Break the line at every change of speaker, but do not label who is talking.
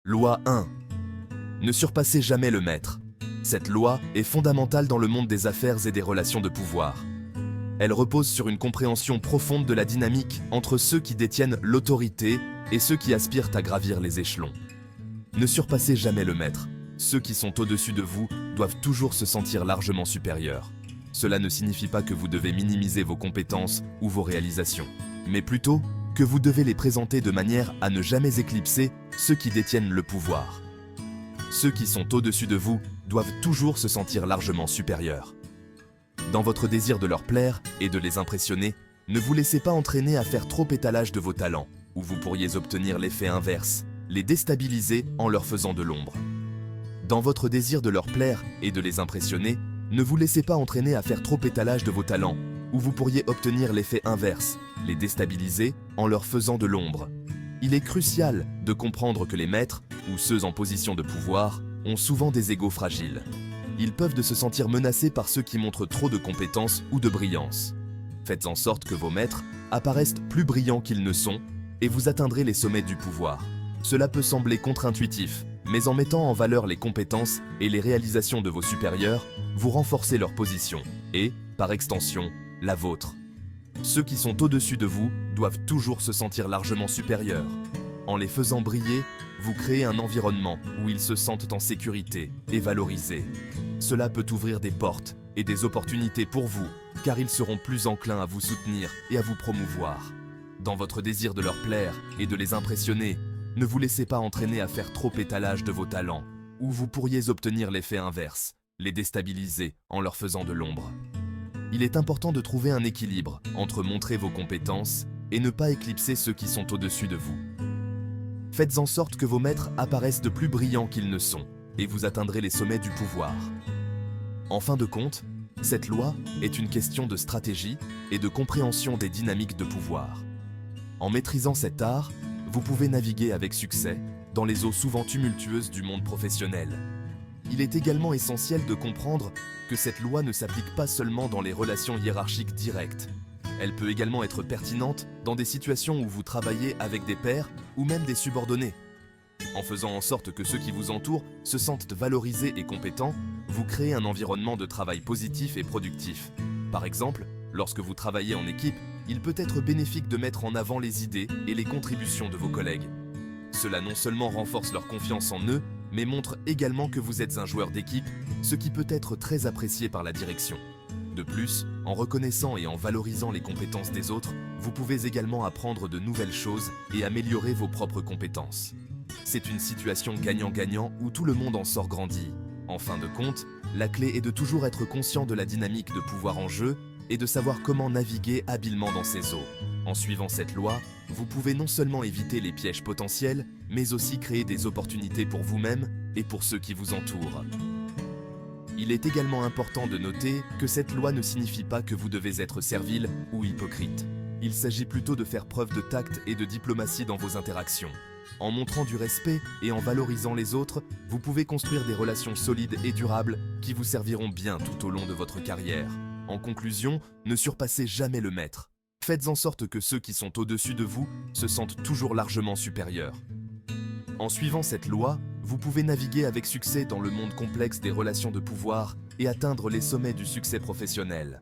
Loi 1. Ne surpassez jamais le maître. Cette loi est fondamentale dans le monde des affaires et des relations de pouvoir. Elle repose sur une compréhension profonde de la dynamique entre ceux qui détiennent l'autorité et ceux qui aspirent à gravir les échelons. Ne surpassez jamais le maître. Ceux qui sont au-dessus de vous doivent toujours se sentir largement supérieurs. Cela ne signifie pas que vous devez minimiser vos compétences ou vos réalisations, mais plutôt que vous devez les présenter de manière à ne jamais éclipser ceux qui détiennent le pouvoir. Ceux qui sont au-dessus de vous doivent toujours se sentir largement supérieurs. Dans votre désir de leur plaire et de les impressionner, ne vous laissez pas entraîner à faire trop étalage de vos talents, ou vous pourriez obtenir l'effet inverse, les déstabiliser en leur faisant de l'ombre. Dans votre désir de leur plaire et de les impressionner, ne vous laissez pas entraîner à faire trop étalage de vos talents, ou vous pourriez obtenir l'effet inverse, les déstabiliser en leur faisant de l'ombre. Il est crucial de comprendre que les maîtres, ou ceux en position de pouvoir, ont souvent des égos fragiles. Ils peuvent se sentir menacés par ceux qui montrent trop de compétences ou de brillance. Faites en sorte que vos maîtres apparaissent plus brillants qu'ils ne sont, et vous atteindrez les sommets du pouvoir. Cela peut sembler contre-intuitif, mais en mettant en valeur les compétences et les réalisations de vos supérieurs, vous renforcez leur position, et, par extension, la vôtre. Ceux qui sont au-dessus de vous doivent toujours se sentir largement supérieurs. En les faisant briller, vous créez un environnement où ils se sentent en sécurité et valorisés. Cela peut ouvrir des portes et des opportunités pour vous, car ils seront plus enclins à vous soutenir et à vous promouvoir. Dans votre désir de leur plaire et de les impressionner, ne vous laissez pas entraîner à faire trop étalage de vos talents, ou vous pourriez obtenir l'effet inverse, les déstabiliser en leur faisant de l'ombre. Il est important de trouver un équilibre entre montrer vos compétences et ne pas éclipser ceux qui sont au-dessus de vous. Faites en sorte que vos maîtres apparaissent de plus brillants qu'ils ne sont, et vous atteindrez les sommets du pouvoir. En fin de compte, cette loi est une question de stratégie et de compréhension des dynamiques de pouvoir. En maîtrisant cet art, vous pouvez naviguer avec succès dans les eaux souvent tumultueuses du monde professionnel. Il est également essentiel de comprendre que cette loi ne s'applique pas seulement dans les relations hiérarchiques directes. Elle peut également être pertinente dans des situations où vous travaillez avec des pairs ou même des subordonnés. En faisant en sorte que ceux qui vous entourent se sentent valorisés et compétents, vous créez un environnement de travail positif et productif. Par exemple, lorsque vous travaillez en équipe, il peut être bénéfique de mettre en avant les idées et les contributions de vos collègues. Cela non seulement renforce leur confiance en eux, mais montre également que vous êtes un joueur d'équipe, ce qui peut être très apprécié par la direction. De plus, en reconnaissant et en valorisant les compétences des autres, vous pouvez également apprendre de nouvelles choses et améliorer vos propres compétences. C'est une situation gagnant-gagnant où tout le monde en sort grandi. En fin de compte, la clé est de toujours être conscient de la dynamique de pouvoir en jeu et de savoir comment naviguer habilement dans ces eaux. En suivant cette loi, vous pouvez non seulement éviter les pièges potentiels, mais aussi créer des opportunités pour vous-même et pour ceux qui vous entourent. Il est également important de noter que cette loi ne signifie pas que vous devez être servile ou hypocrite. Il s'agit plutôt de faire preuve de tact et de diplomatie dans vos interactions. En montrant du respect et en valorisant les autres, vous pouvez construire des relations solides et durables qui vous serviront bien tout au long de votre carrière. En conclusion, ne surpassez jamais le maître. Faites en sorte que ceux qui sont au-dessus de vous se sentent toujours largement supérieurs. En suivant cette loi, vous pouvez naviguer avec succès dans le monde complexe des relations de pouvoir et atteindre les sommets du succès professionnel.